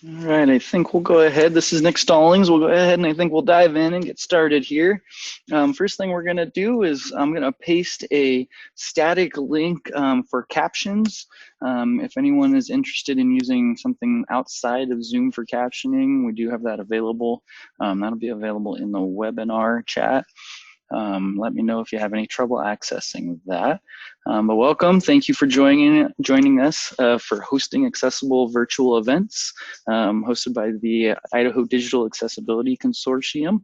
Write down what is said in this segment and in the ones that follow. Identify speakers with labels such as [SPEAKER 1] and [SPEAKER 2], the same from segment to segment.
[SPEAKER 1] All right, I think we'll go ahead. This is Nick Stallings. We'll go ahead and I think we'll dive in and get started here. First thing we're going to do is I'm going to paste a static link for captions. If anyone is interested in using something outside of Zoom for captioning, we do have that available. That'll be available in the webinar chat. Let me know if you have any trouble accessing that. But welcome, thank you for joining us for hosting accessible virtual events hosted by the Idaho Digital Accessibility Consortium.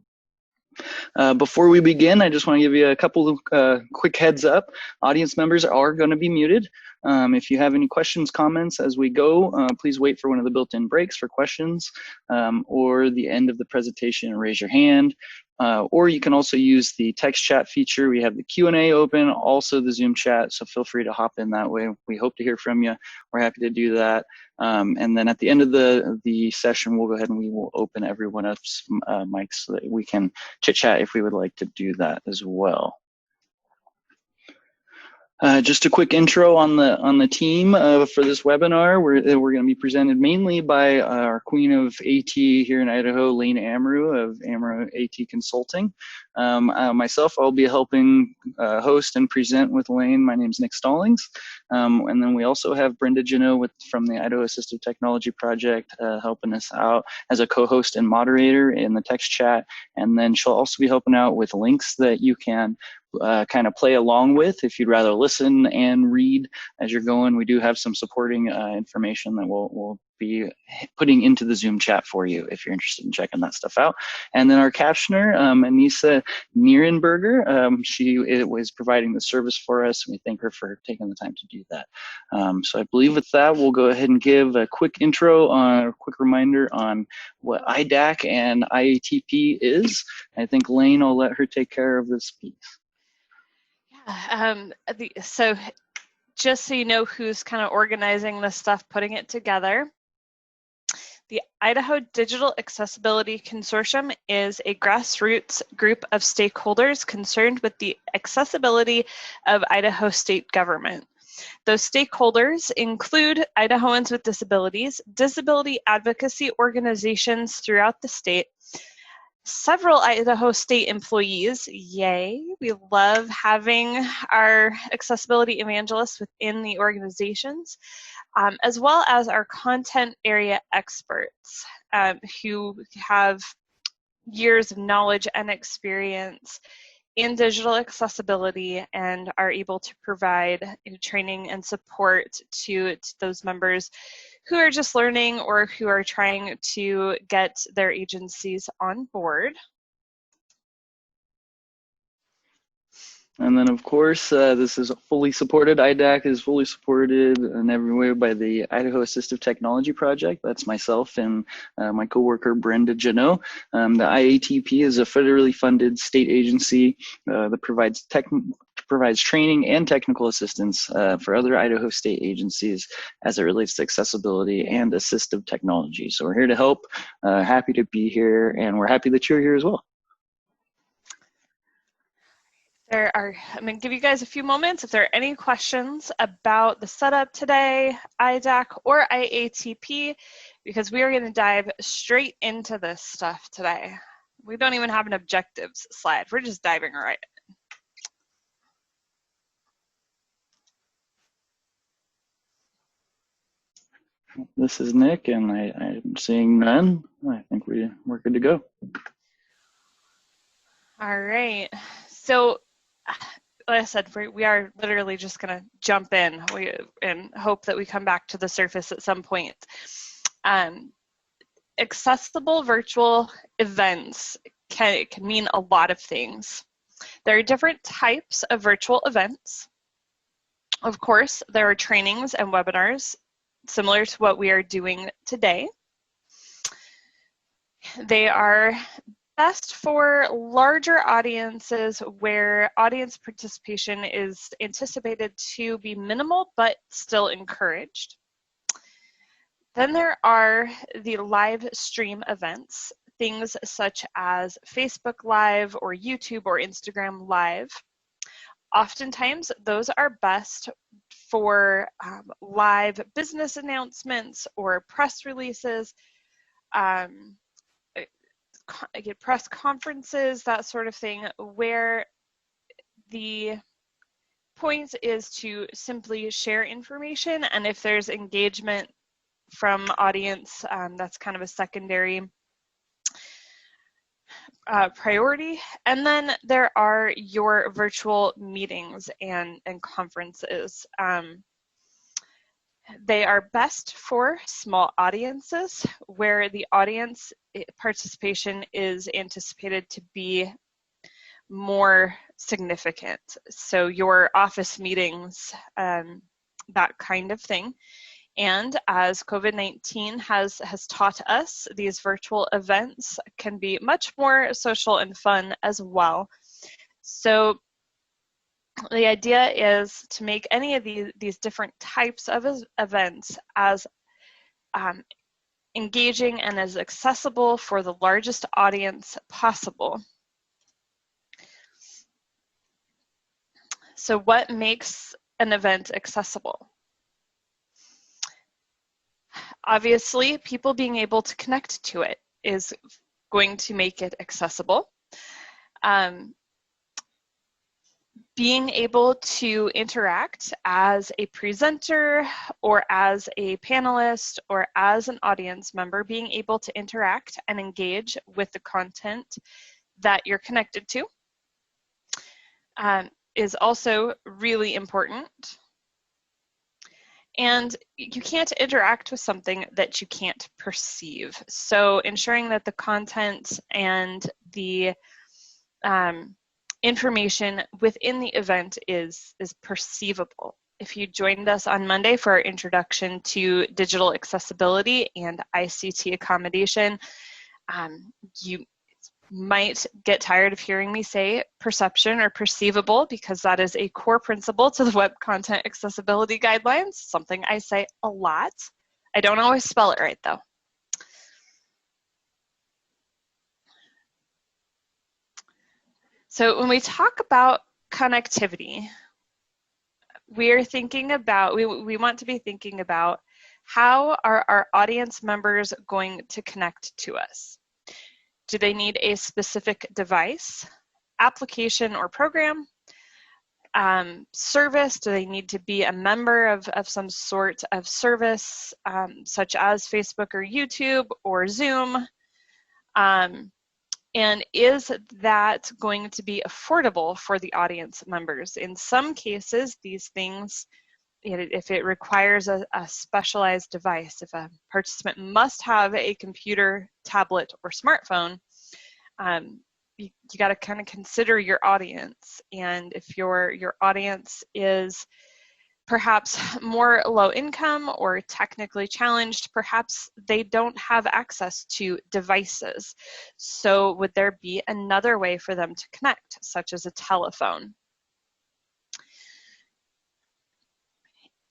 [SPEAKER 1] Before we begin, I just want to give you a couple of quick heads up. Audience members are going to be muted. If you have any questions, comments as we go, please wait for one of the built-in breaks for questions or the end of the presentation and raise your hand. Or you can also use the text chat feature. We have the Q&A open, also the Zoom chat, so feel free to hop in that way. We hope to hear from you. We're happy to do that. And then at the end of the session, we'll go ahead and we will open everyone up's mics so that we can chit chat if we would like to do that as well. Just a quick intro on the team for this webinar. We're going to be presented mainly by our queen of AT here in Idaho, Lane Amaru of Amaru AT Consulting. Myself, I'll be helping host and present with Lane. My name's Nick Stallings. And then we also have Brenda Janot from the Idaho Assistive Technology Project helping us out as a co-host and moderator in the text chat. And then she'll also be helping out with links that you can kind of play along with if you'd rather listen and read as you're going. We do have some supporting information that we'll be putting into the Zoom chat for you if you're interested in checking that stuff out. And then our captioner, Anissa Nierenberger, she was providing the service for us, and we thank her for taking the time to do that. So I believe with that, we'll go ahead and give a quick intro on a quick reminder on what IDAC and IATP is. I think Lane, I'll let her take care of this piece.
[SPEAKER 2] So just so you know who's kind of organizing this stuff, putting it together, the Idaho Digital Accessibility Consortium is a grassroots group of stakeholders concerned with the accessibility of Idaho state government. Those stakeholders include Idahoans with disabilities, disability advocacy organizations throughout the state, several Idaho state employees, yay, we love having our accessibility evangelists within the organizations, as well as our content area experts who have years of knowledge and experience in digital accessibility and are able to provide training and support to those members who are just learning or who are trying to get their agencies on board.
[SPEAKER 1] And then, of course, this is fully supported. IDAC is fully supported in every way by the Idaho Assistive Technology Project. That's myself and my coworker, Brenda Janot. The IATP is a federally funded state agency that provides training and technical assistance for other Idaho state agencies as it relates to accessibility and assistive technology. So we're here to help, happy to be here, and we're happy that you're here as well.
[SPEAKER 2] I'm going to give you guys a few moments if there are any questions about the setup today, IDAC or IATP, because we are going to dive straight into this stuff today. We don't even have an objectives slide. We're just diving right
[SPEAKER 1] in. This is Nick, and I'm seeing none. I think we're good to go.
[SPEAKER 2] All right. So, like I said, we are literally just going to jump in and hope that we come back to the surface at some point. Accessible virtual events can mean a lot of things. There are different types of virtual events. Of course, there are trainings and webinars similar to what we are doing today. They are best for larger audiences where audience participation is anticipated to be minimal but still encouraged. Then there are the live stream events, things such as Facebook Live or YouTube or Instagram Live. Oftentimes, those are best for live business announcements or press releases, press conferences, that sort of thing, where the point is to simply share information, and if there's engagement from audience, that's kind of a secondary priority. And then there are your virtual meetings and conferences. They are best for small audiences where the audience participation is anticipated to be more significant. So your office meetings, that kind of thing. And as COVID-19 has taught us, these virtual events can be much more social and fun as well. So the idea is to make any of these different types of events as engaging and as accessible for the largest audience possible. So what makes an event accessible? Obviously, people being able to connect to it is going to make it accessible. Being able to interact as a presenter or as a panelist or as an audience member, being able to interact and engage with the content that you're connected to is also really important. And you can't interact with something that you can't perceive. So ensuring that the content and the information within the event is perceivable. If you joined us on Monday for our introduction to digital accessibility and ICT accommodation, you might get tired of hearing me say perception or perceivable, because that is a core principle to the Web Content Accessibility Guidelines, something I say a lot. I don't always spell it right though. So when we talk about connectivity, we're thinking about, we want to be thinking about how are our audience members going to connect to us? Do they need a specific device, application or program, service? Do they need to be a member of some sort of service, such as Facebook or YouTube or Zoom? And is that going to be affordable for the audience members? In some cases, these things, if it requires a specialized device, if a participant must have a computer, tablet, or smartphone, you got to kind of consider your audience. And if your audience is perhaps more low income or technically challenged, perhaps they don't have access to devices. So would there be another way for them to connect, such as a telephone?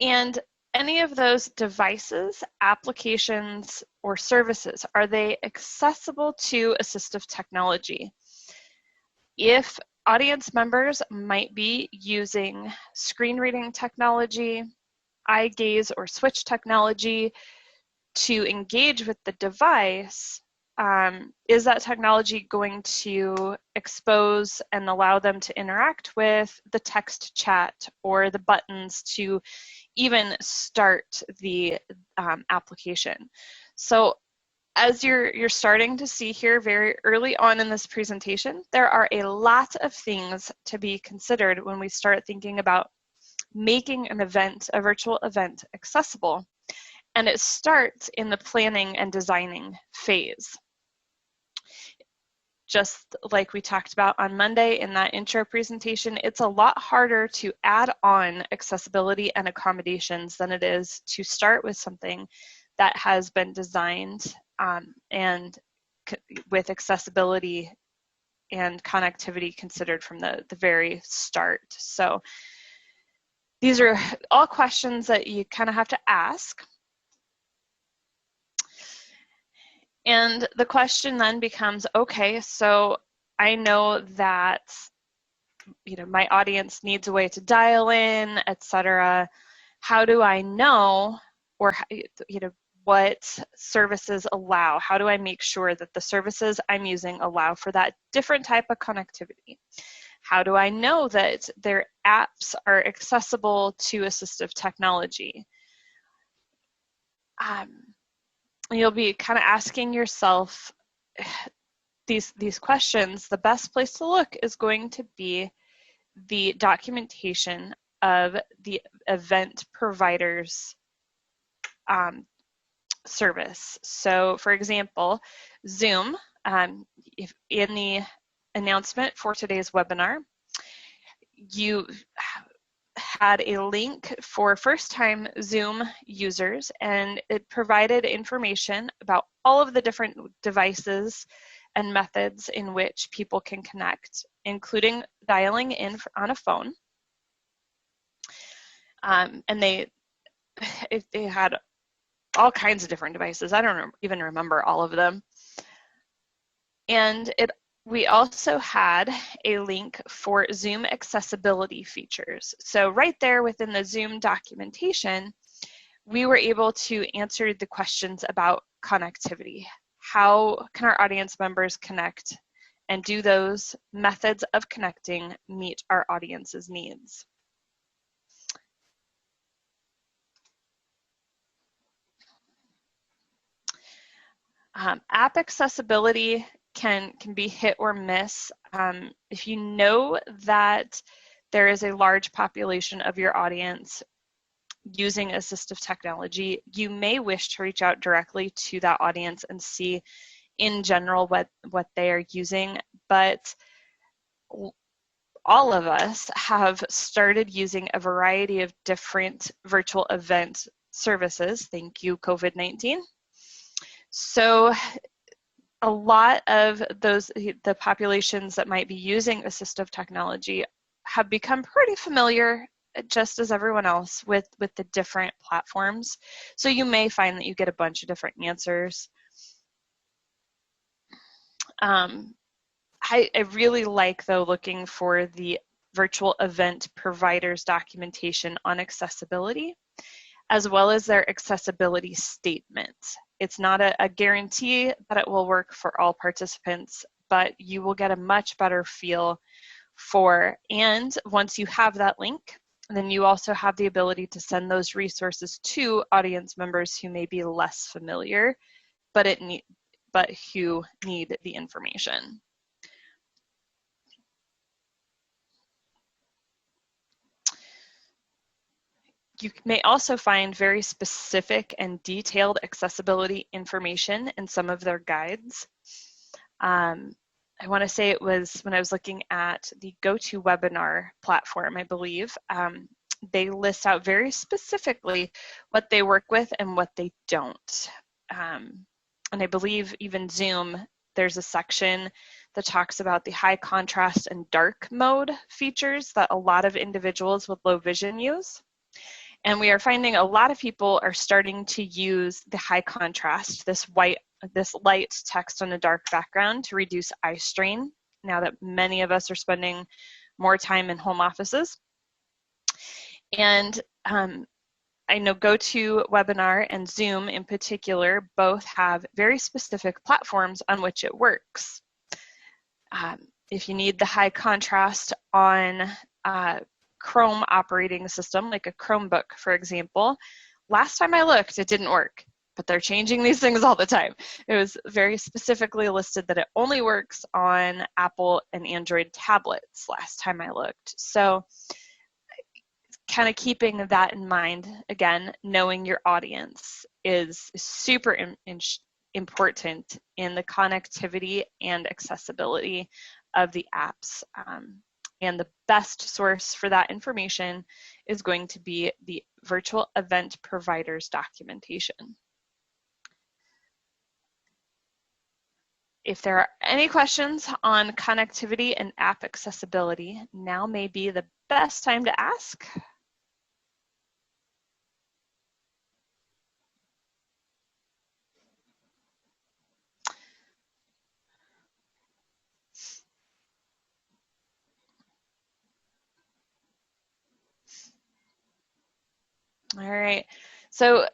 [SPEAKER 2] And any of those devices, applications, or services, are they accessible to assistive technology? If audience members might be using screen reading technology, eye gaze or switch technology to engage with the device, is that technology going to expose and allow them to interact with the text chat or the buttons to even start the application? So as you're starting to see here very early on in this presentation, there are a lot of things to be considered when we start thinking about making an event, a virtual event, accessible. And it starts in the planning and designing phase. Just like we talked about on Monday in that intro presentation, it's a lot harder to add on accessibility and accommodations than it is to start with something that has been designed and with accessibility and connectivity considered from the very start. So these are all questions that you kind of have to ask. And the question then becomes, okay, so I know that, my audience needs a way to dial in, etc. How do I know, or, what services allow. How do I make sure that the services I'm using allow for that different type of connectivity? How do I know that their apps are accessible to assistive technology? You'll be kind of asking yourself these questions. The best place to look is going to be the documentation of the event provider's service. So for example, Zoom, if in the announcement for today's webinar, you had a link for first-time Zoom users, and it provided information about all of the different devices and methods in which people can connect, including dialing in on a phone. And they had all kinds of different devices. I don't even remember all of them. And we also had a link for Zoom accessibility features. So right there within the Zoom documentation, we were able to answer the questions about connectivity. How can our audience members connect? And do those methods of connecting meet our audience's needs? App accessibility can be hit or miss. If you know that there is a large population of your audience using assistive technology, you may wish to reach out directly to that audience and see in general what they are using. But all of us have started using a variety of different virtual event services. Thank you, COVID-19. So a lot of the populations that might be using assistive technology have become pretty familiar, just as everyone else, with the different platforms. So you may find that you get a bunch of different answers. I really like, though, looking for the virtual event providers documentation on accessibility, as well as their accessibility statement. It's not a guarantee that it will work for all participants, but you will get a much better feel for, and once you have that link, then you also have the ability to send those resources to audience members who may be less familiar, but who need the information. You may also find very specific and detailed accessibility information in some of their guides. I want to say it was when I was looking at the GoToWebinar platform, I believe, they list out very specifically what they work with and what they don't. And I believe even Zoom, there's a section that talks about the high contrast and dark mode features that a lot of individuals with low vision use. And we are finding a lot of people are starting to use the high contrast, this light text on a dark background, to reduce eye strain, now that many of us are spending more time in home offices. And I know GoToWebinar and Zoom in particular both have very specific platforms on which it works. If you need the high contrast on Chrome operating system, like a Chromebook, for example, last time I looked, it didn't work, but they're changing these things all the time. It was very specifically listed that it only works on Apple and Android tablets last time I looked. So kind of keeping that in mind, again, knowing your audience is super important in the connectivity and accessibility of the apps. And the best source for that information is going to be the virtual event providers documentation. If there are any questions on connectivity and app accessibility, now may be the best time to ask. All right, So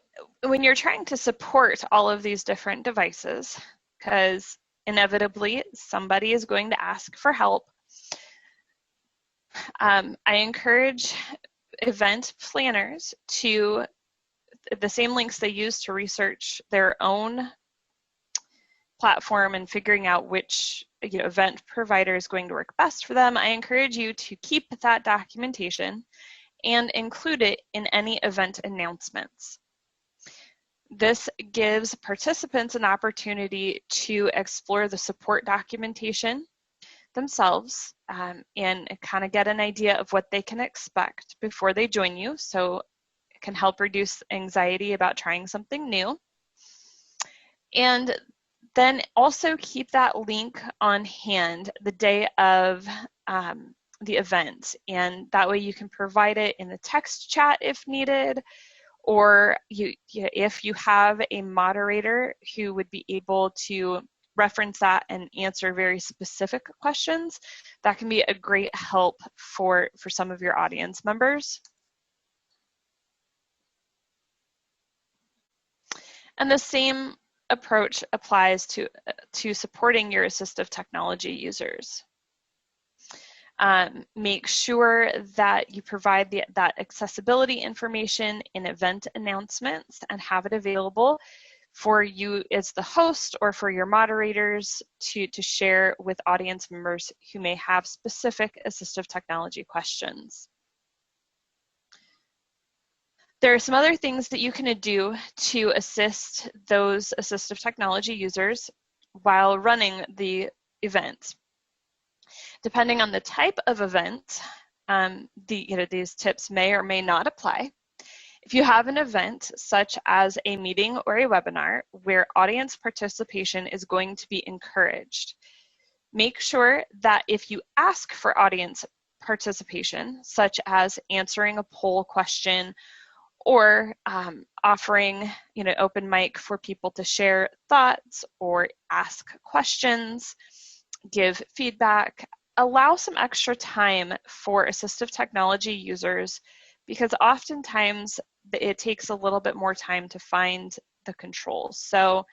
[SPEAKER 2] when you're trying to support all of these different devices, because inevitably somebody is going to ask for help, I encourage event planners to, the same links they use to research their own platform and figuring out which event provider is going to work best for them, I encourage you to keep that documentation and include it in any event announcements. This gives participants an opportunity to explore the support documentation themselves and kind of get an idea of what they can expect before they join you, so it can help reduce anxiety about trying something new. And then also keep that link on hand the day of the event, and that way you can provide it in the text chat if needed, or if you have a moderator who would be able to reference that and answer very specific questions, that can be a great help for some of your audience members. And the same approach applies to supporting your assistive technology users. Make sure that you provide that accessibility information in event announcements and have it available for you as the host or for your moderators to share with audience members who may have specific assistive technology questions. There are some other things that you can do to assist those assistive technology users while running the event. Depending on the type of event, these tips may or may not apply. If you have an event such as a meeting or a webinar where audience participation is going to be encouraged, make sure that if you ask for audience participation, such as answering a poll question or offering open mic for people to share thoughts or ask questions, give feedback, allow some extra time for assistive technology users, because oftentimes it takes a little bit more time to find the controls. So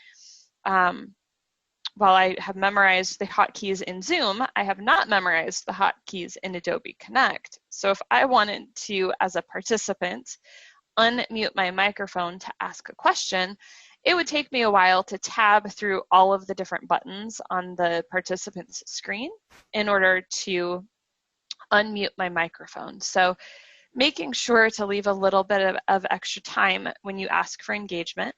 [SPEAKER 2] while I have memorized the hotkeys in Zoom, I have not memorized the hotkeys in Adobe Connect. So if I wanted to, as a participant, unmute my microphone to ask a question, it would take me a while to tab through all of the different buttons on the participant's screen in order to unmute my microphone. So making sure to leave a little bit of extra time when you ask for engagement.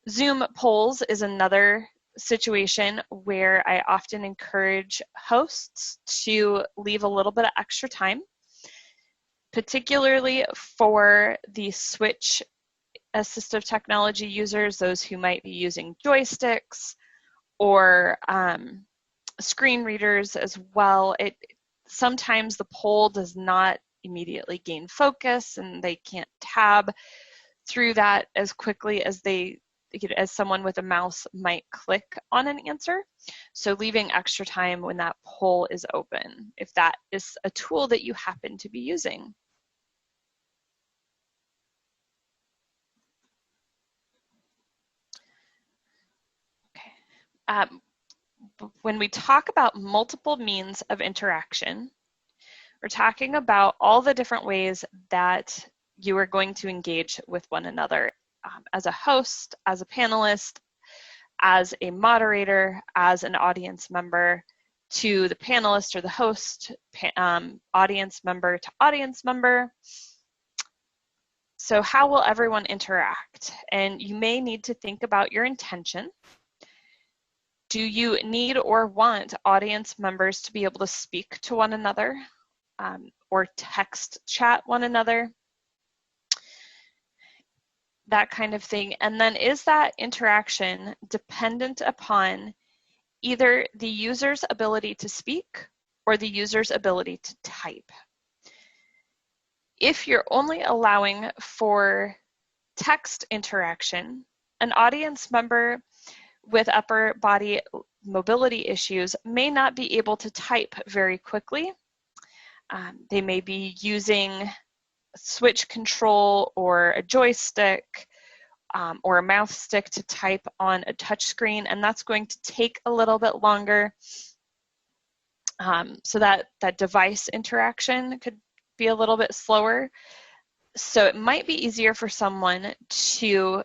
[SPEAKER 2] Zoom polls is another situation where I often encourage hosts to leave a little bit of extra time, particularly for the Switch assistive technology users, those who might be using joysticks or screen readers as well. Sometimes the poll does not immediately gain focus and they can't tab through that as quickly as as someone with a mouse might click on an answer. So leaving extra time when that poll is open, if that is a tool that you happen to be using. When we talk about multiple means of interaction, we're talking about all the different ways that you are going to engage with one another as a host, as a panelist, as a moderator, as an audience member to the panelist or the host, audience member to audience member. So how will everyone interact? And you may need to think about your intention. Do you need or want audience members to be able to speak to one another or text chat one another? That kind of thing. And then is that interaction dependent upon either the user's ability to speak or the user's ability to type? If you're only allowing for text interaction, an audience member with upper body mobility issues may not be able to type very quickly. They may be using switch control or a joystick or a mouse stick to type on a touch screen, and that's going to take a little bit longer. So that device interaction could be a little bit slower. So it might be easier for someone to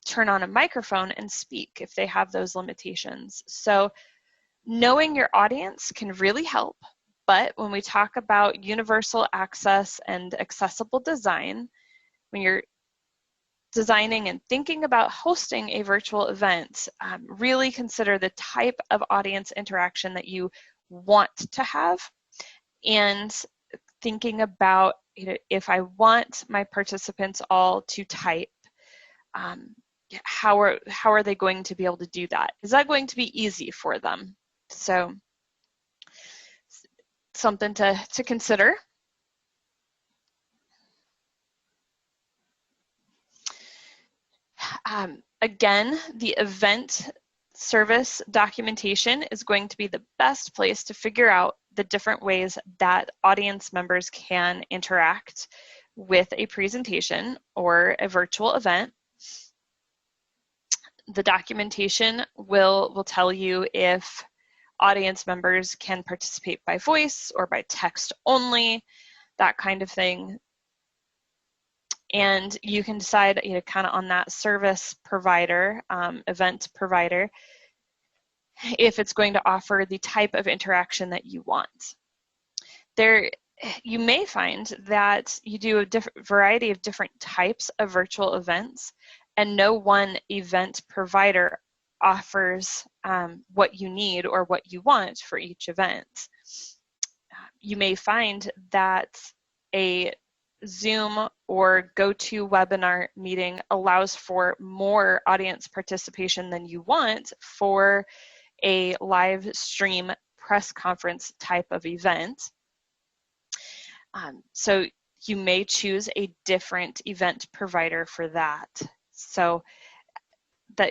[SPEAKER 2] turn on a microphone and speak if they have those limitations. So knowing your audience can really help, but when we talk about universal access and accessible design, when you're designing and thinking about hosting a virtual event, really consider the type of audience interaction that you want to have, and thinking about, you know, if I want my participants all to type, how are they going to be able to do that? Is that going to be easy for them? So something to consider. Again, the event service documentation is going to be the best place to figure out the different ways that audience members can interact with a presentation or a virtual event. The documentation will tell you if audience members can participate by voice or by text only, that kind of thing. And you can decide, you know, kind of on that service provider, event provider, if it's going to offer the type of interaction that you want. You may find that you do a variety of different types of virtual events, and no one event provider offers what you need or what you want for each event. You may find that a Zoom or GoToWebinar meeting allows for more audience participation than you want for a live stream press conference type of event. So you may choose a different event provider for that. So that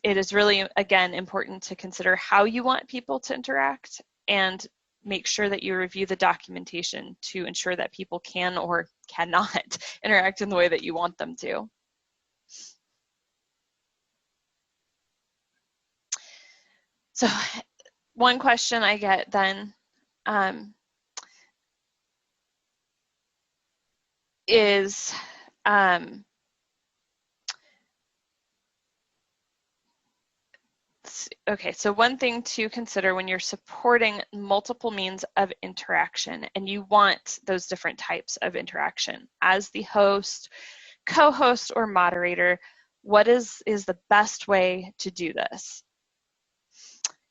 [SPEAKER 2] it is really, again, important to consider how you want people to interact, and make sure that you review the documentation to ensure that people can or cannot interact in the way that you want them to. So one question I get then is, okay, so one thing to consider when you're supporting multiple means of interaction and you want those different types of interaction, as the host, co-host, or moderator, what is the best way to do this?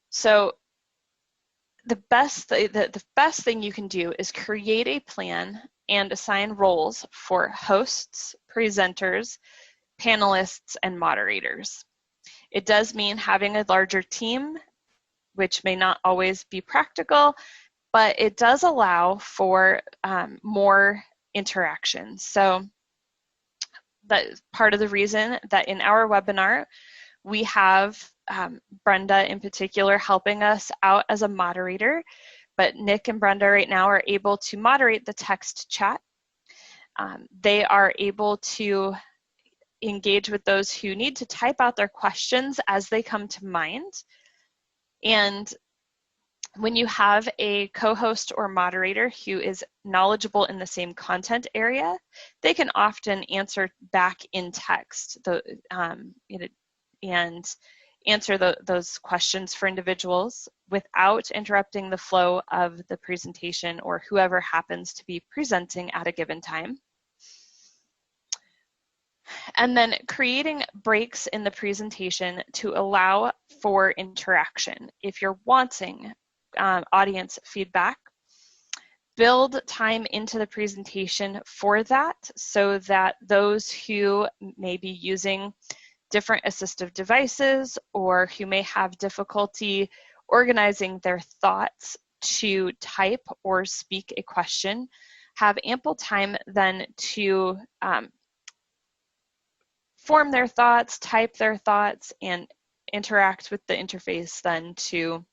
[SPEAKER 2] So the best thing you can do is create a plan and assign roles for hosts, presenters, panelists, and moderators. It does mean having a larger team, which may not always be practical, but it does allow for more interaction. So that's part of the reason that in our webinar, we have Brenda in particular helping us out as a moderator, but Nick and Brenda right now are able to moderate the text chat. They are able to engage with those who need to type out their questions as they come to mind. And when you have a co-host or moderator who is knowledgeable in the same content area, they can often answer back in text and answer those questions for individuals without interrupting the flow of the presentation or whoever happens to be presenting at a given time. And then creating breaks in the presentation to allow for interaction. If you're wanting audience feedback, build time into the presentation for that, so that those who may be using different assistive devices or who may have difficulty organizing their thoughts to type or speak a question have ample time then to form their thoughts, type their thoughts, and interact with the interface then to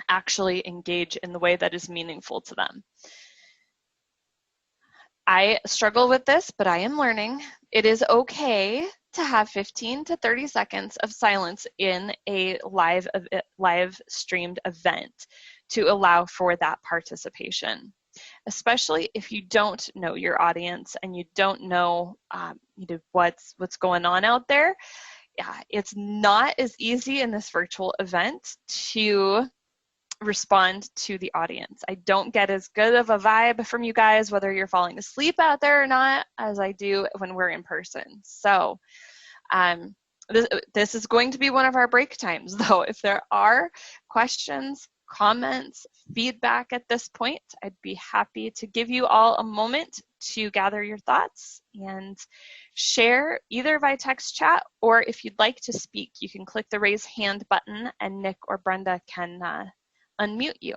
[SPEAKER 2] actually engage in the way that is meaningful to them. I struggle with this, but I am learning. It is okay to have 15 to 30 seconds of silence in a live streamed event to allow for that participation, especially if you don't know your audience and you don't know, what's going on out there. Yeah, it's not as easy in this virtual event to respond to the audience. I don't get as good of a vibe from you guys, whether you're falling asleep out there or not, as I do when we're in person. So this is going to be one of our break times, though. If there are questions, comments, feedback at this point, I'd be happy to give you all a moment to gather your thoughts and share either by text chat, or if you'd like to speak, you can click the raise hand button and Nick or Brenda can unmute you.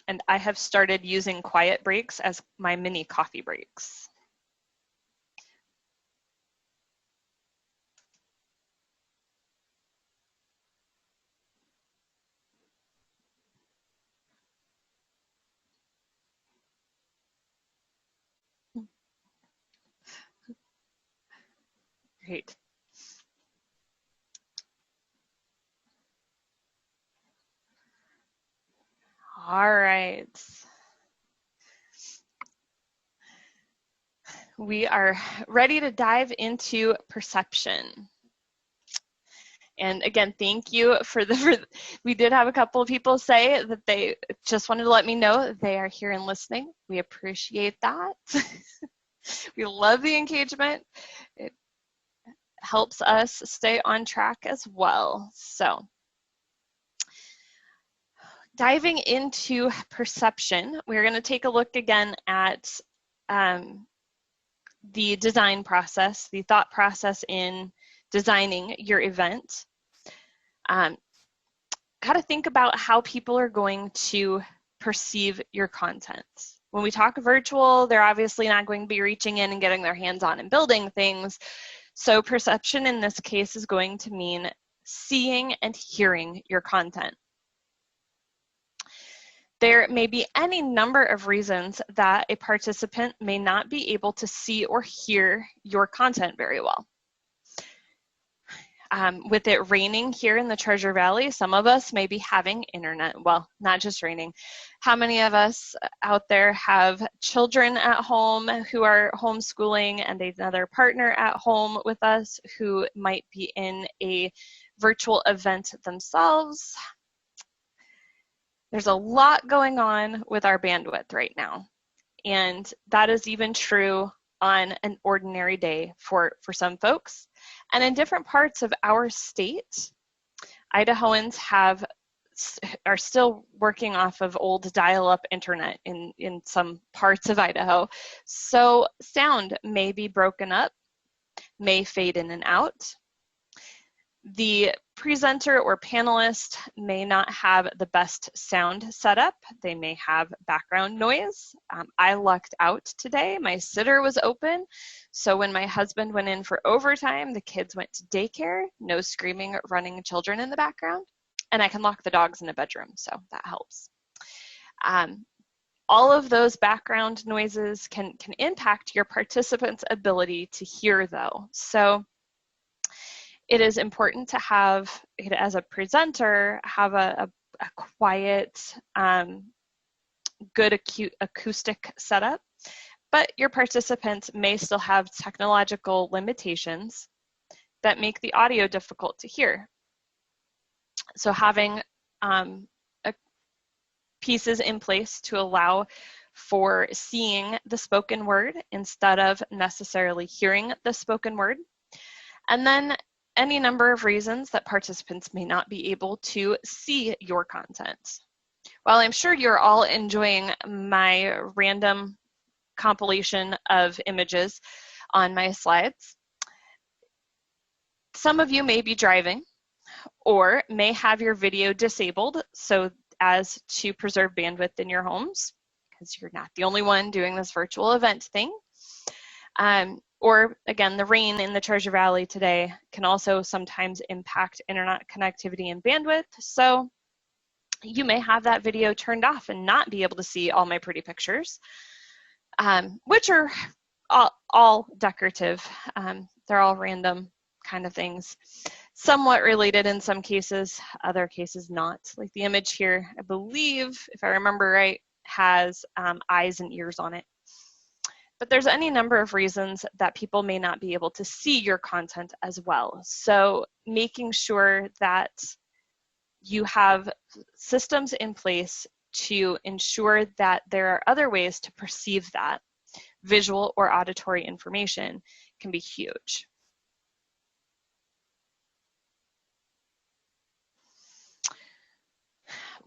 [SPEAKER 2] And I have started using quiet breaks as my mini coffee breaks. Great. All right. We are ready to dive into perception. And again, thank you we did have a couple of people say that they just wanted to let me know they are here and listening. We appreciate that. We love the engagement. It helps us stay on track as well. So diving into perception, we're going to take a look again at the design process, the thought process in designing your event. Got to think about how people are going to perceive your content. When we talk virtual, they're obviously not going to be reaching in and getting their hands on and building things. So perception in this case is going to mean seeing and hearing your content. There may be any number of reasons that a participant may not be able to see or hear your content very well. With it raining here in the Treasure Valley, some of us may be having internet, well, not just raining. How many of us out there have children at home who are homeschooling and another partner at home with us who might be in a virtual event themselves? There's a lot going on with our bandwidth right now. And that is even true on an ordinary day for some folks. And in different parts of our state, Idahoans are still working off of old dial-up internet in some parts of Idaho. So sound may be broken up, may fade in and out. The presenter or panelist may not have the best sound setup. They may have background noise. I lucked out today. My sitter was open. So when my husband went in for overtime, the kids went to daycare, no screaming, running children in the background. And I can lock the dogs in a bedroom, so that helps. All of those background noises can impact your participants' ability to hear though. So it is important to have, as a presenter, have a quiet, good acoustic setup, but your participants may still have technological limitations that make the audio difficult to hear. So having pieces in place to allow for seeing the spoken word instead of necessarily hearing the spoken word. And then any number of reasons that participants may not be able to see your content. While I'm sure you're all enjoying my random compilation of images on my slides, some of you may be driving or may have your video disabled so as to preserve bandwidth in your homes. because you're not the only one doing this virtual event thing. Or again, the rain in the Treasure Valley today can also sometimes impact internet connectivity and bandwidth. So you may have that video turned off and not be able to see all my pretty pictures, which are all decorative. They're all random kind of things, somewhat related in some cases, other cases not. Like the image here, I believe, if I remember right, has eyes and ears on it. But there's any number of reasons that people may not be able to see your content as well. So making sure that you have systems in place to ensure that there are other ways to perceive that visual or auditory information can be huge.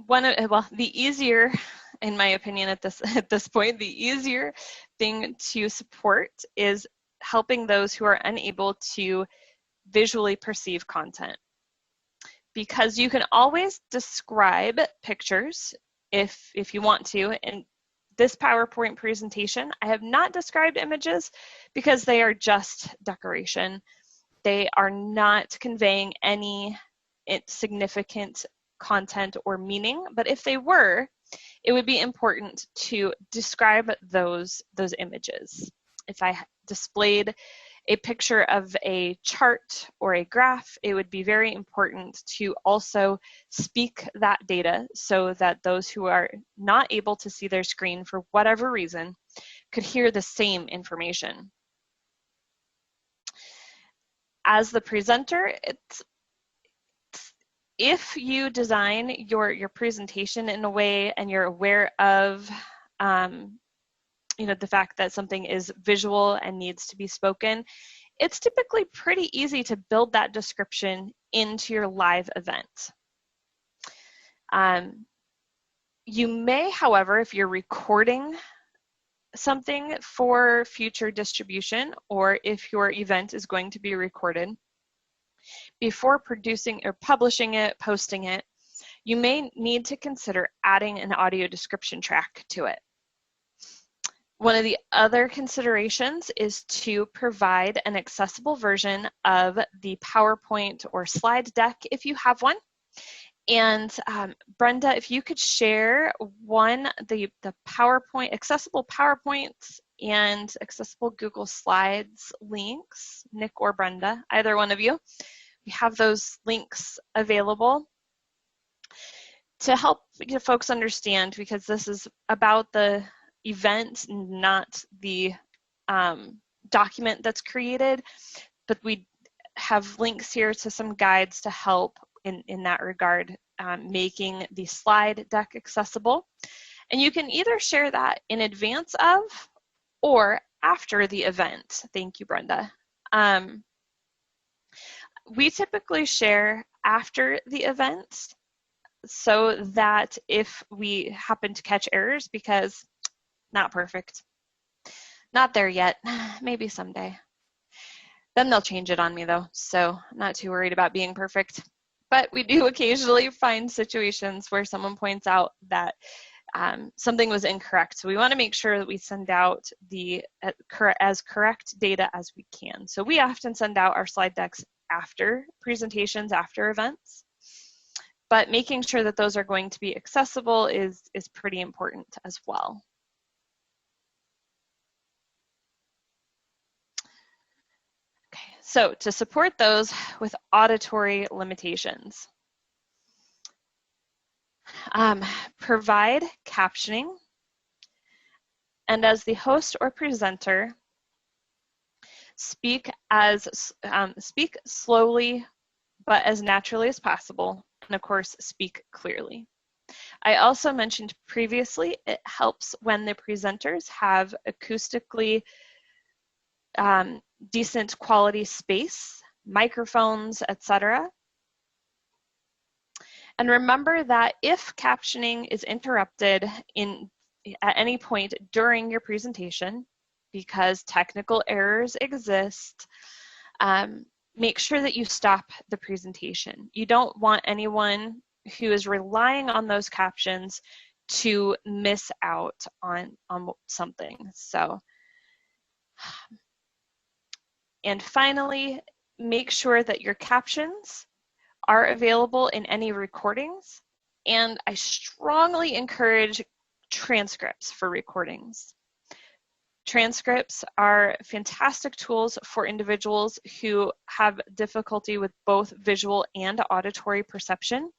[SPEAKER 2] The easier, in my opinion, at this point, the easier thing to support is helping those who are unable to visually perceive content. Because you can always describe pictures if you want to. In this PowerPoint presentation, I have not described images because they are just decoration. They are not conveying any significant content or meaning, but if they were, it would be important to describe those images. If I displayed a picture of a chart or a graph, it would be very important to also speak that data so that those who are not able to see their screen for whatever reason could hear the same information. As the presenter, if you design your presentation in a way and you're aware of the fact that something is visual and needs to be spoken, it's typically pretty easy to build that description into your live event. You may, however, if you're recording something for future distribution, or if your event is going to be recorded, before producing or publishing it, posting it, you may need to consider adding an audio description track to it. One of the other considerations is to provide an accessible version of the PowerPoint or slide deck if you have one. And Brenda, if you could share the PowerPoint, accessible PowerPoints and accessible Google Slides links, Nick or Brenda, either one of you. We have those links available to help folks understand, because this is about the event, not the document that's created, but we have links here to some guides to help in that regard, making the slide deck accessible. And you can either share that in advance of or after the event. Thank you, Brenda. We typically share after the event so that if we happen to catch errors, because not perfect, not there yet, maybe someday. Then they'll change it on me though, so I'm not too worried about being perfect. But we do occasionally find situations where someone points out that something was incorrect. So we want to make sure that we send out the as correct data as we can. So we often send out our slide decks after presentations, after events. But making sure that those are going to be accessible is pretty important as well. Okay, so to support those with auditory limitations, provide captioning, and as the host or presenter, speak slowly but as naturally as possible, and of course speak clearly. I also mentioned previously, it helps when the presenters have acoustically decent quality space, microphones, etc. And remember that if captioning is interrupted at any point during your presentation, because technical errors exist, make sure that you stop the presentation. You don't want anyone who is relying on those captions to miss out on something. So, and finally, make sure that your captions are available in any recordings, and I strongly encourage transcripts for recordings. Transcripts are fantastic tools for individuals who have difficulty with both visual and auditory perception.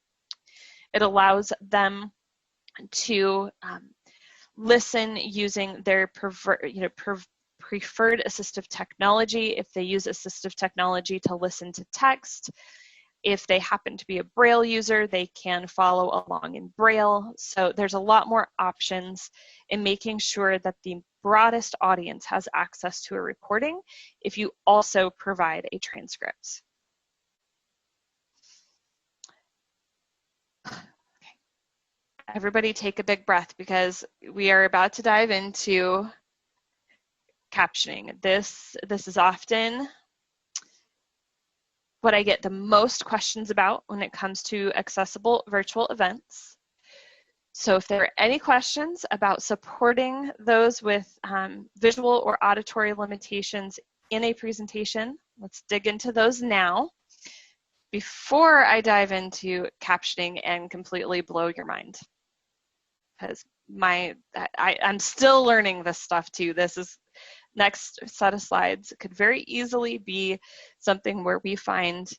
[SPEAKER 2] It allows them to listen using their preferred assistive technology. If they use assistive technology to listen to text, if they happen to be a Braille user, they can follow along in Braille. So there's a lot more options in making sure that the broadest audience has access to a recording if you also provide a transcript. Okay. Everybody take a big breath because we are about to dive into captioning. This is often what I get the most questions about when it comes to accessible virtual events. So if there are any questions about supporting those with visual or auditory limitations in a presentation, let's dig into those now before I dive into captioning and completely blow your mind. Because I'm still learning this stuff too. This is next set of slides could very easily be something where we find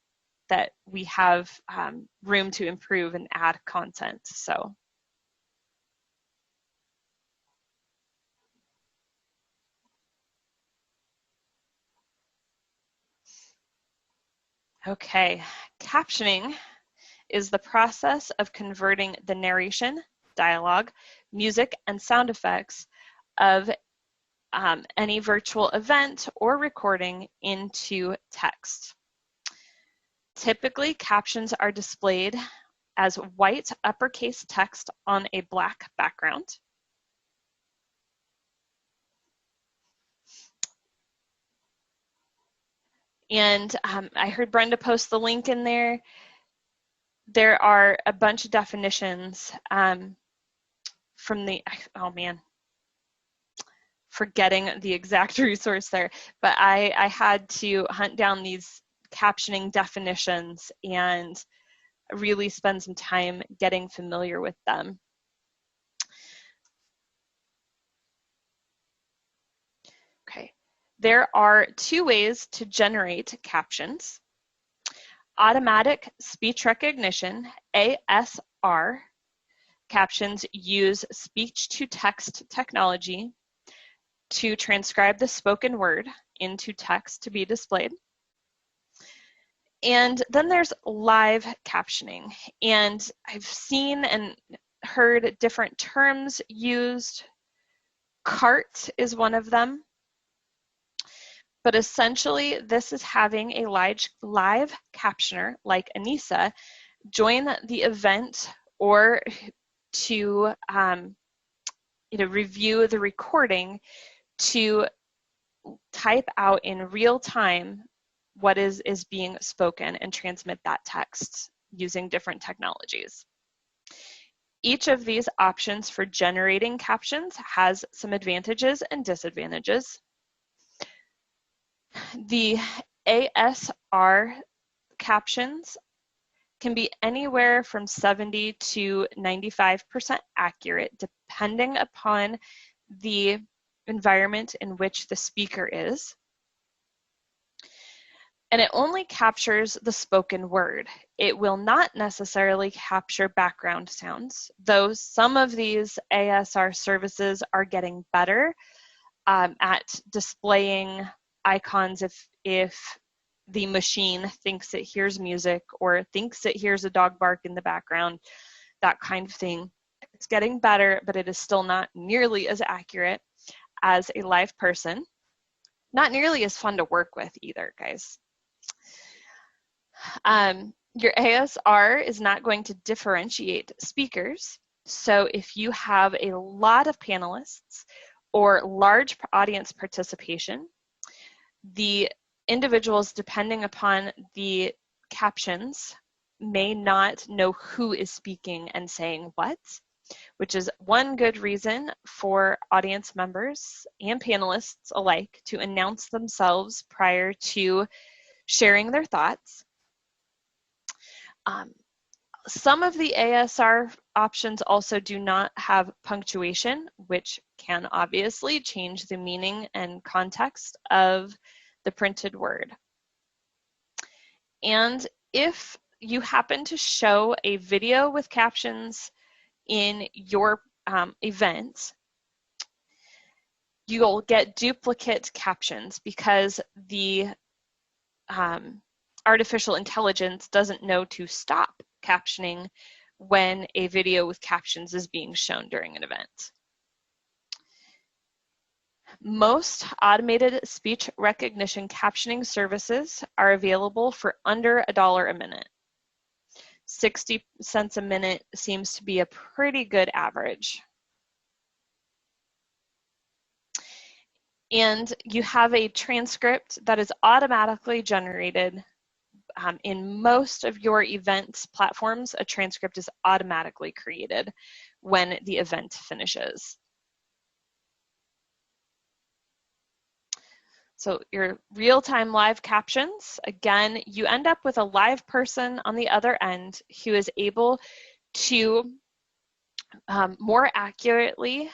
[SPEAKER 2] that we have room to improve and add content. So. Okay, captioning is the process of converting the narration, dialogue, music, and sound effects of any virtual event or recording into text. Typically, captions are displayed as white uppercase text on a black background. And I heard Brenda post the link in there. There are a bunch of definitions from the, oh man, forgetting the exact resource there, but I had to hunt down these captioning definitions and really spend some time getting familiar with them. Okay, there are two ways to generate captions. Automatic speech recognition, ASR, captions use speech-to-text technology to transcribe the spoken word into text to be displayed. And then there's live captioning. And I've seen and heard different terms used. CART is one of them. But essentially, this is having a live captioner like Anissa join the event or to review the recording to type out in real time what is being spoken and transmit that text using different technologies. Each of these options for generating captions has some advantages and disadvantages. The ASR captions can be anywhere from 70 to 95% accurate, depending upon the environment in which the speaker is. And it only captures the spoken word. It will not necessarily capture background sounds, though some of these ASR services are getting better at displaying icons if the machine thinks it hears music or thinks it hears a dog bark in the background, that kind of thing. It's getting better, but it is still not nearly as accurate as a live person. Not nearly as fun to work with either, guys. Your ASR is not going to differentiate speakers. So if you have a lot of panelists or large audience participation, the individuals, depending upon the captions, may not know who is speaking and saying what. which is one good reason for audience members and panelists alike to announce themselves prior to sharing their thoughts. Some of the ASR options also do not have punctuation, which can obviously change the meaning and context of the printed word. And if you happen to show a video with captions in your event, you'll get duplicate captions because the artificial intelligence doesn't know to stop captioning when a video with captions is being shown during an event. Most automated speech recognition captioning services are available for under $1 a minute. 60 cents a minute seems to be a pretty good average. And you have a transcript that is automatically generated. In most of your event platforms, a transcript is automatically created when the event finishes. So your real-time live captions, again, you end up with a live person on the other end who is able to more accurately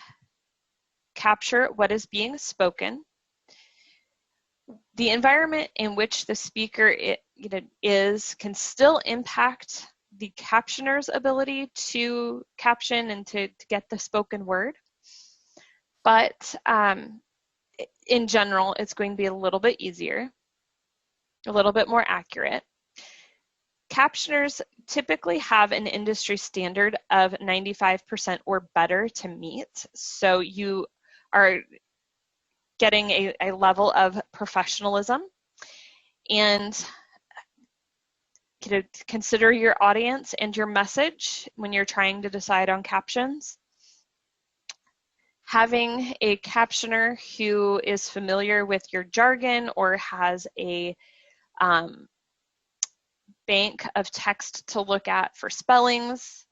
[SPEAKER 2] capture what is being spoken. The environment in which the speaker is can still impact the captioner's ability to caption and to get the spoken word. But in general, it's going to be a little bit easier, a little bit more accurate. Captioners typically have an industry standard of 95% or better to meet. So you are getting a level of professionalism, and consider your audience and your message when you're trying to decide on captions. Having a captioner who is familiar with your jargon or has a bank of text to look at for spellings.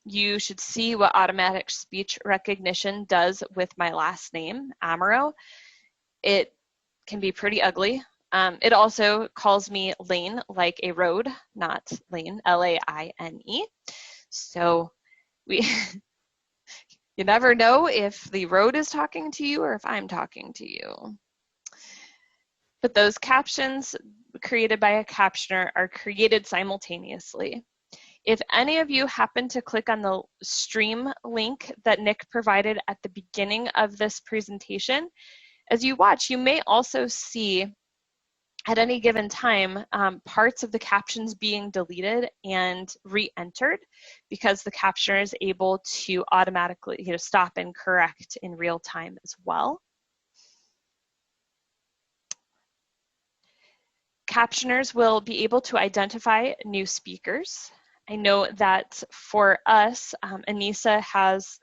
[SPEAKER 2] You should see what automatic speech recognition does with my last name, Amaro. It can be pretty ugly. It also calls me Lane, like a road, not Lane, L-A-I-N-E. So you never know if the road is talking to you or if I'm talking to you. But those captions created by a captioner are created simultaneously. If any of you happen to click on the stream link that Nick provided at the beginning of this presentation, as you watch, you may also see at any given time parts of the captions being deleted and re-entered because the captioner is able to automatically stop and correct in real time as well. Captioners will be able to identify new speakers. I know that for us, Anissa has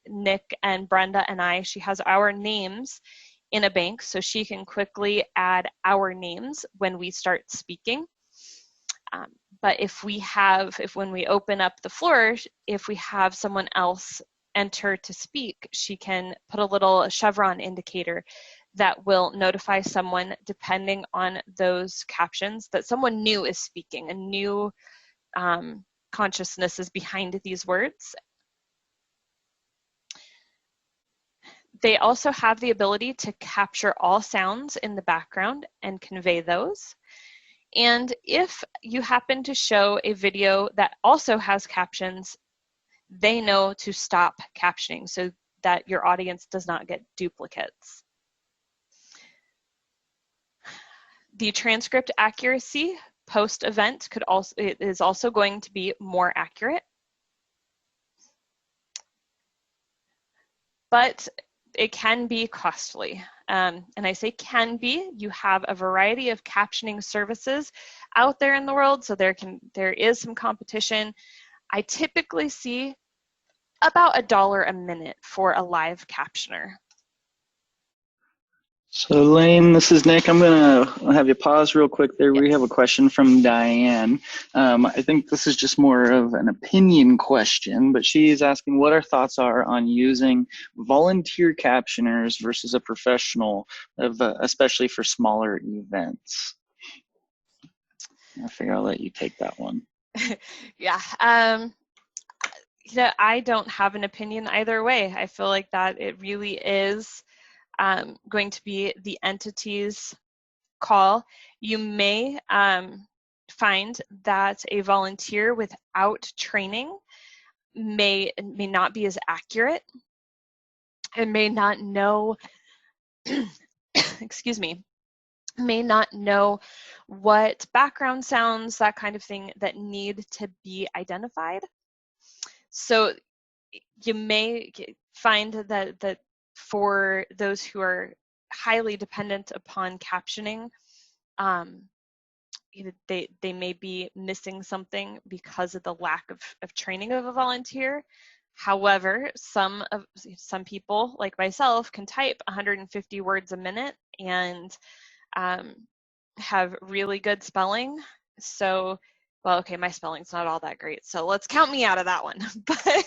[SPEAKER 2] Nick and Brenda and I, she has our names in a bank so she can quickly add our names when we start speaking. But if when we open up the floor, if we have someone else enter to speak, she can put a little chevron indicator that will notify someone, depending on those captions, that someone new is speaking, a new consciousness is behind these words. They also have the ability to capture all sounds in the background and convey those. And if you happen to show a video that also has captions, they know to stop captioning so that your audience does not get duplicates. The transcript accuracy post-event is also going to be more accurate. But it can be costly. And I say can be, you have a variety of captioning services out there in the world, so there is some competition. I typically see about $1 a minute for a live captioner.
[SPEAKER 1] So Elaine, this is Nick. I'm gonna have you pause real quick there. We have a
[SPEAKER 2] Yes.
[SPEAKER 1] question from Diane. I think this is just more of an opinion question, but she's asking what our thoughts are on using volunteer captioners versus a professional, especially for smaller events. I figure I'll let you take that one.
[SPEAKER 2] Yeah. I don't have an opinion either way. I feel like that it really is going to be the entity's call. You may find that a volunteer without training may not be as accurate and may not know, excuse me, may not know what background sounds, that kind of thing, that need to be identified. So you may find that for those who are highly dependent upon captioning, they may be missing something because of the lack of training of a volunteer. However, some people like myself can type 150 words a minute and have really good spelling. So, well, okay, my spelling's not all that great, so let's count me out of that one. But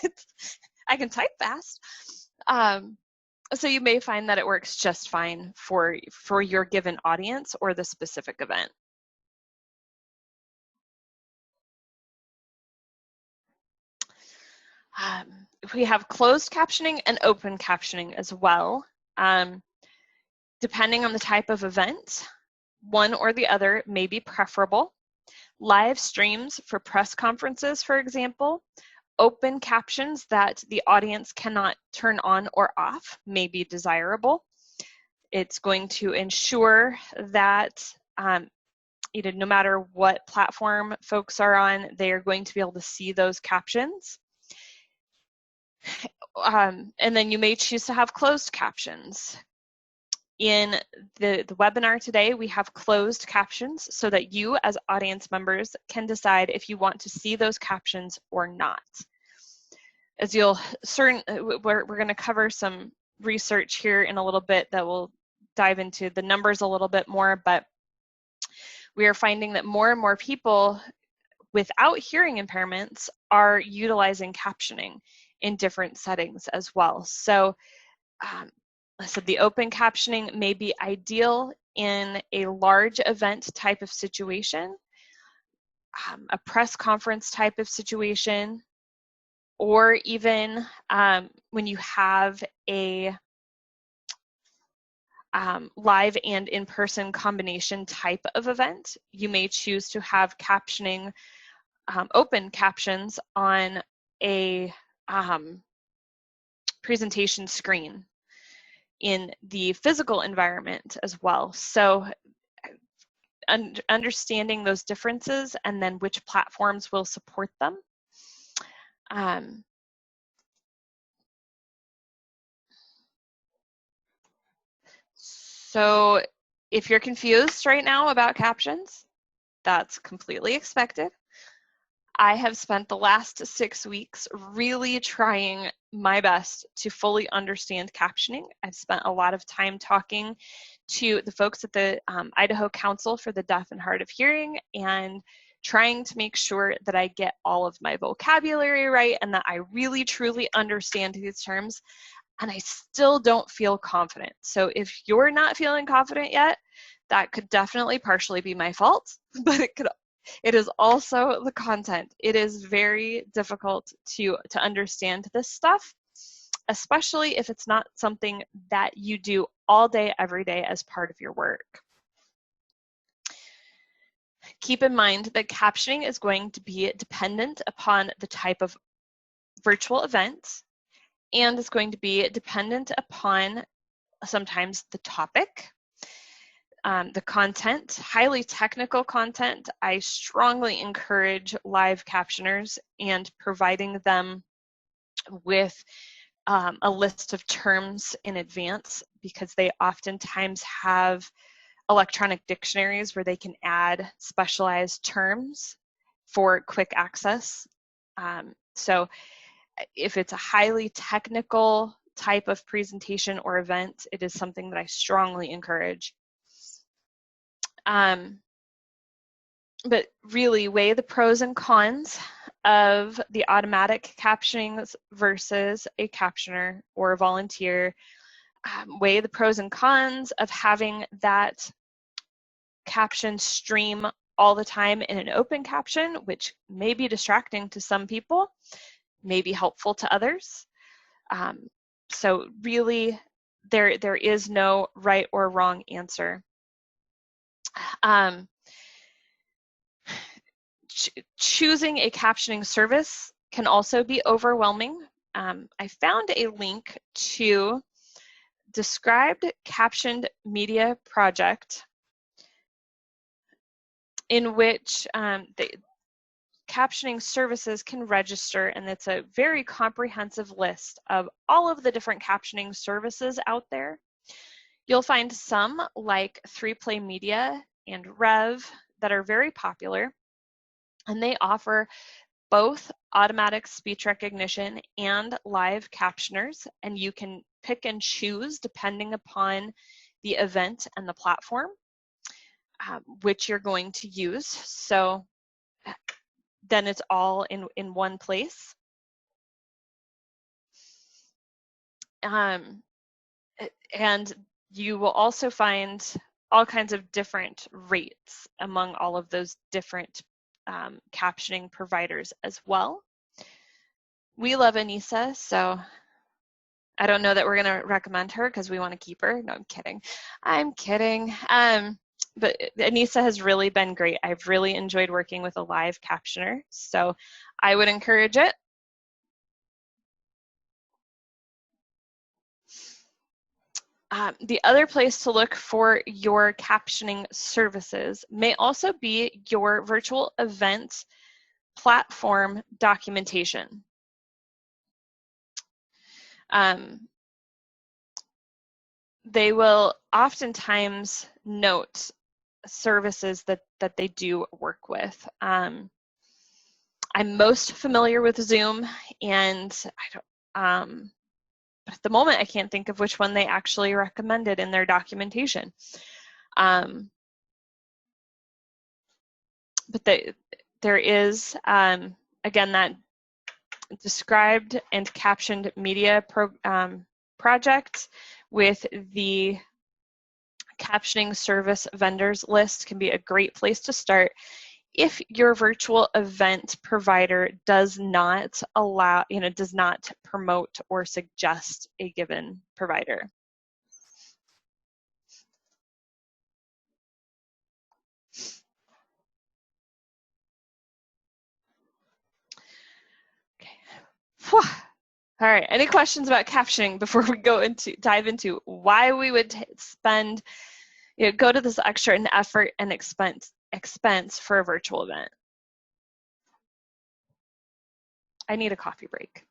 [SPEAKER 2] I can type fast. So you may find that it works just fine for your given audience or the specific event. We have closed captioning and open captioning as well. Depending on the type of event, one or the other may be preferable. Live streams for press conferences, for example, open captions that the audience cannot turn on or off may be desirable. It's going to ensure that no matter what platform folks are on, they are going to be able to see those captions. And then you may choose to have closed captions. In the webinar today, we have closed captions so that you as audience members can decide if you want to see those captions or not. As we're going to cover some research here in a little bit that will dive into the numbers a little bit more, but we are finding that more and more people without hearing impairments are utilizing captioning in different settings as well. So I said the open captioning may be ideal in a large event type of situation, a press conference type of situation, or even when you have a live and in-person combination type of event, you may choose to have captioning, open captions on a presentation screen in the physical environment as well. So understanding those differences and then which platforms will support them. So if you're confused right now about captions, that's completely expected. I have spent the last 6 weeks really trying my best to fully understand captioning. I've spent a lot of time talking to the folks at the Idaho Council for the Deaf and Hard of Hearing and trying to make sure that I get all of my vocabulary right and that I really truly understand these terms, and I still don't feel confident. So if you're not feeling confident yet, that could definitely partially be my fault, but it is also the content. It is very difficult to understand this stuff, especially if it's not something that you do all day, every day as part of your work. Keep in mind that captioning is going to be dependent upon the type of virtual event, and it's going to be dependent upon sometimes the topic. The content, highly technical content, I strongly encourage live captioners and providing them with a list of terms in advance, because they oftentimes have electronic dictionaries where they can add specialized terms for quick access. So if it's a highly technical type of presentation or event, it is something that I strongly encourage. But really weigh the pros and cons of the automatic captionings versus a captioner or a volunteer. Weigh the pros and cons of having that caption stream all the time in an open caption, which may be distracting to some people, may be helpful to others. So really, there is no right or wrong answer. Choosing a captioning service can also be overwhelming. I found a link to Described Captioned Media Project, in which the captioning services can register, and it's a very comprehensive list of all of the different captioning services out there. You'll find some like 3Play Media and Rev that are very popular, and they offer both automatic speech recognition and live captioners, and you can pick and choose depending upon the event and the platform which you're going to use. So then it's all in one place. And you will also find all kinds of different rates among all of those different captioning providers as well. We love Anissa, so I don't know that we're going to recommend her because we want to keep her. No, I'm kidding. I'm kidding. But Anissa has really been great. I've really enjoyed working with a live captioner, so I would encourage it. The other place to look for your captioning services may also be your virtual event platform documentation. They will oftentimes note services that they do work with. I'm most familiar with Zoom, and but at the moment I can't think of which one they actually recommended in their documentation. But there is, again, that Described and Captioned Media project with the captioning service vendors list can be a great place to start if your virtual event provider does not allow, does not promote or suggest a given provider. Whew. All right, any questions about captioning before we dive into why we would spend, go to this extra effort and expense for a virtual event? I need a coffee break.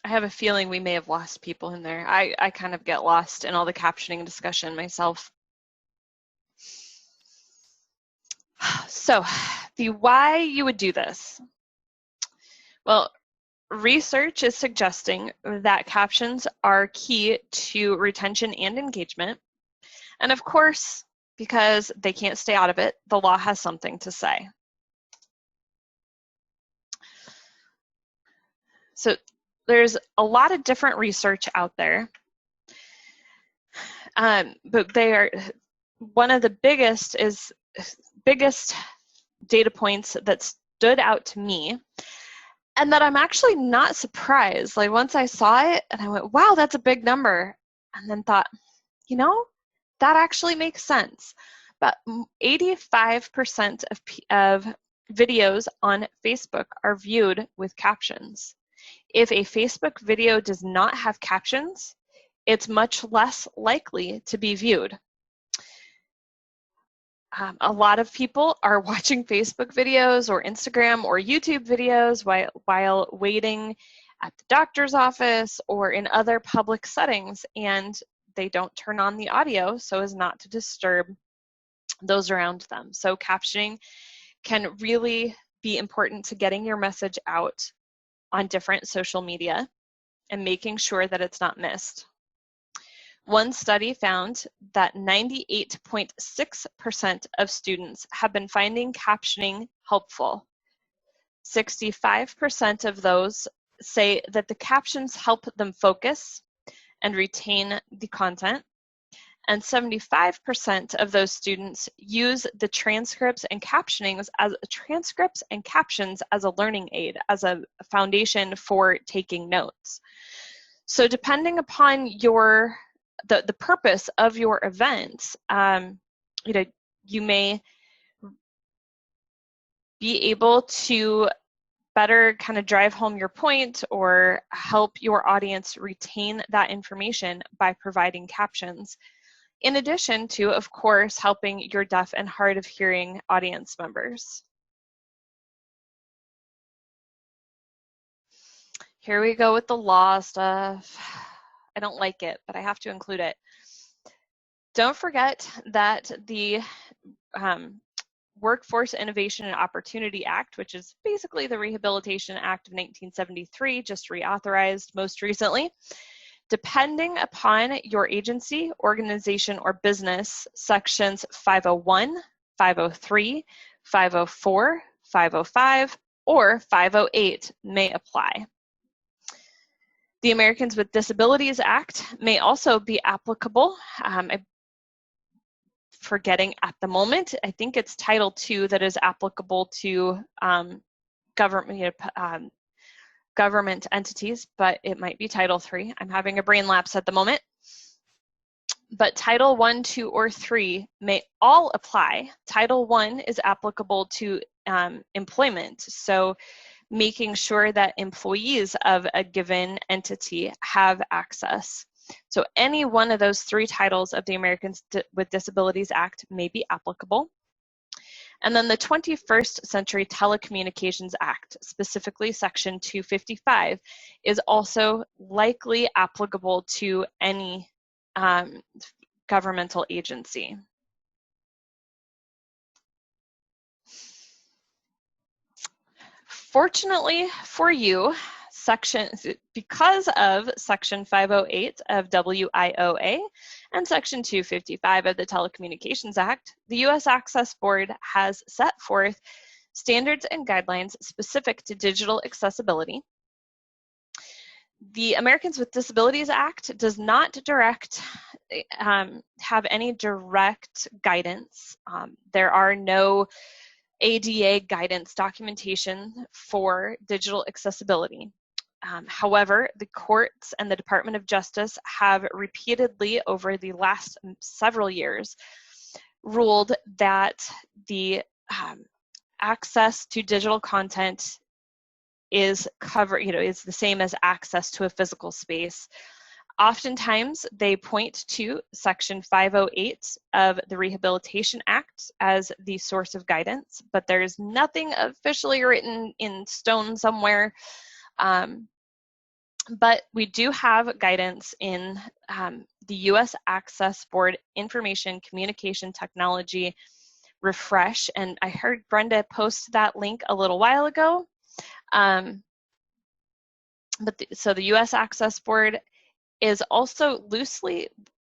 [SPEAKER 2] I have a feeling we may have lost people in there. I kind of get lost in all the captioning discussion myself. So, the why you would do this. Well, research is suggesting that captions are key to retention and engagement. And of course, because they can't stay out of it, the law has something to say. So there's a lot of different research out there, but they are, one of the biggest data points that stood out to me, and that I'm actually not surprised. Like once I saw it and I went, wow, that's a big number. And then thought, that actually makes sense. But 85% of videos on Facebook are viewed with captions. If a Facebook video does not have captions, it's much less likely to be viewed. A lot of people are watching Facebook videos or Instagram or YouTube videos while waiting at the doctor's office or in other public settings, and they don't turn on the audio so as not to disturb those around them. So captioning can really be important to getting your message out on different social media and making sure that it's not missed. One study found that 98.6% of students have been finding captioning helpful. 65% of those say that the captions help them focus and retain the content. And 75% of those students use the transcripts and captions as a learning aid, as a foundation for taking notes. So depending upon the purpose of your event, you may be able to better kind of drive home your point or help your audience retain that information by providing captions. In addition to, of course, helping your deaf and hard of hearing audience members. Here we go with the law stuff. I don't like it, but I have to include it. Don't forget that the Workforce Innovation and Opportunity Act, which is basically the Rehabilitation Act of 1973, just reauthorized most recently. Depending upon your agency, organization, or business, sections 501, 503, 504, 505, or 508 may apply. The Americans with Disabilities Act may also be applicable. I'm forgetting at the moment. I think it's Title II that is applicable to government entities, but it might be Title III. I'm having a brain lapse at the moment. But Title I, II, or III may all apply. Title I is applicable to employment, so making sure that employees of a given entity have access. So any one of those three titles of the Americans with Disabilities Act may be applicable. And then the 21st Century Telecommunications Act, specifically Section 255, is also likely applicable to any governmental agency. Fortunately for you, because of Section 508 of WIOA and Section 255 of the Telecommunications Act, the U.S. Access Board has set forth standards and guidelines specific to digital accessibility. The Americans with Disabilities Act does not have any direct guidance. There are no ADA guidance documentation for digital accessibility. However, the courts and the Department of Justice have repeatedly over the last several years ruled that the access to digital content is the same as access to a physical space. Oftentimes, they point to Section 508 of the Rehabilitation Act as the source of guidance, but there is nothing officially written in stone somewhere. But we do have guidance in the U.S. Access Board Information Communication Technology Refresh, and I heard Brenda post that link a little while ago. So the U.S. Access Board is also loosely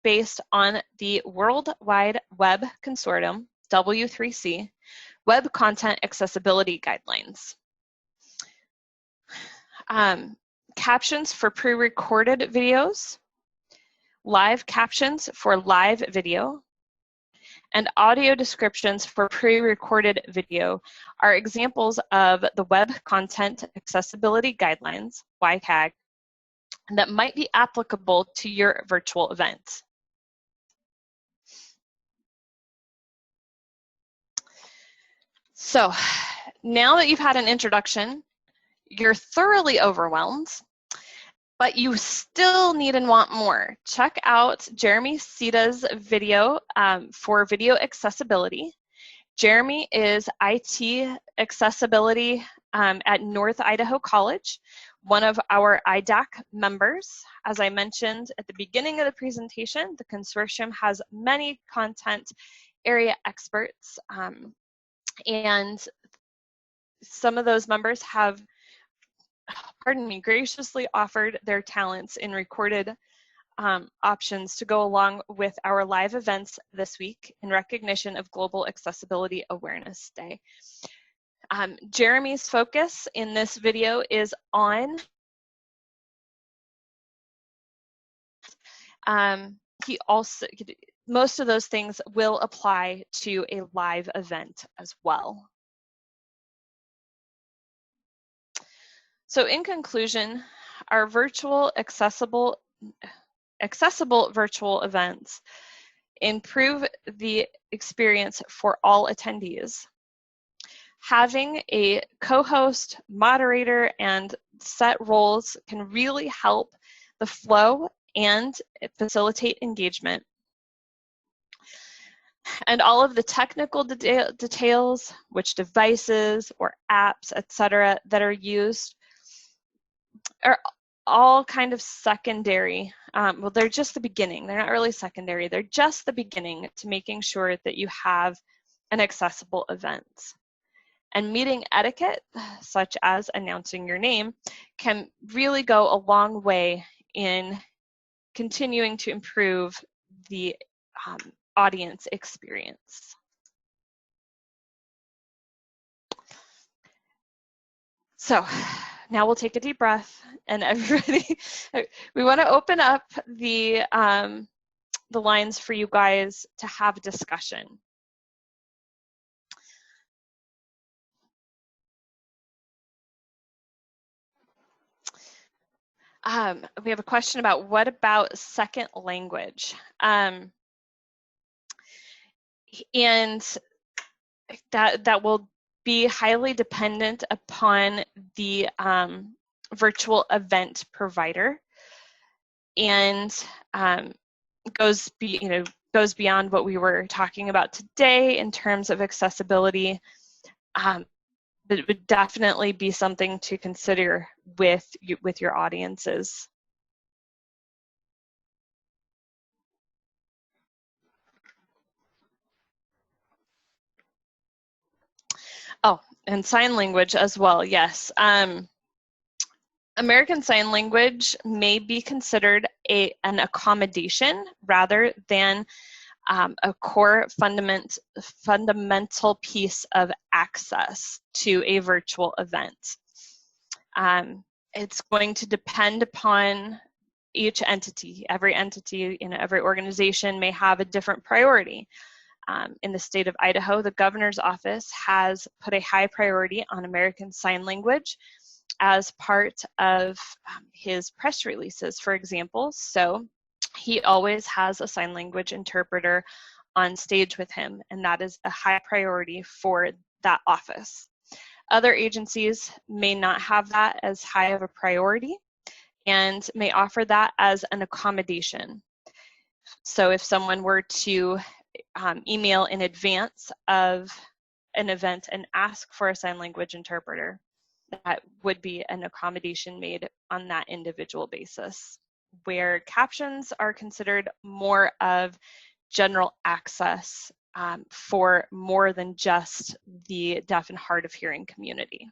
[SPEAKER 2] based on the World Wide Web Consortium, W3C, Web Content Accessibility Guidelines. Captions for pre-recorded videos, live captions for live video, and audio descriptions for pre-recorded video are examples of the Web Content Accessibility Guidelines, WCAG, that might be applicable to your virtual event. So now that you've had an introduction, you're thoroughly overwhelmed, but you still need and want more. Check out Jeremy Sita's video for video accessibility. Jeremy is IT accessibility at North Idaho College. one of our IDAC members. As I mentioned at the beginning of the presentation, the consortium has many content area experts, and some of those members have, graciously offered their talents in recorded options to go along with our live events this week in recognition of Global Accessibility Awareness Day. Jeremy's focus in this video is on he also, most of those things will apply to a live event as well. So in conclusion, our accessible virtual events improve the experience for all attendees. Having a co-host, moderator, and set roles can really help the flow and facilitate engagement. And all of the technical details, which devices or apps, etc., that are used are all kind of secondary. Well, they're just the beginning. They're not really secondary. They're just the beginning to making sure that you have an accessible event. And meeting etiquette, such as announcing your name, can really go a long way in continuing to improve the audience experience. So now we'll take a deep breath, and everybody, we want to open up the lines for you guys to have a discussion. We have a question about what about second language? And that will be highly dependent upon the virtual event provider, and goes beyond what we were talking about today in terms of accessibility. But it would definitely be something to consider with your audiences. Oh, and sign language as well, yes. American Sign Language may be considered an accommodation rather than a core fundamental piece of access to a virtual event. It's going to depend upon each entity. Every entity, every organization may have a different priority. In the state of Idaho, the governor's office has put a high priority on American Sign Language as part of his press releases, for example. So he always has a sign language interpreter on stage with him, and that is a high priority for that office. Other agencies may not have that as high of a priority and may offer that as an accommodation. So if someone were to email in advance of an event and ask for a sign language interpreter, that would be an accommodation made on that individual basis, where captions are considered more of general access for more than just the deaf and hard of hearing community.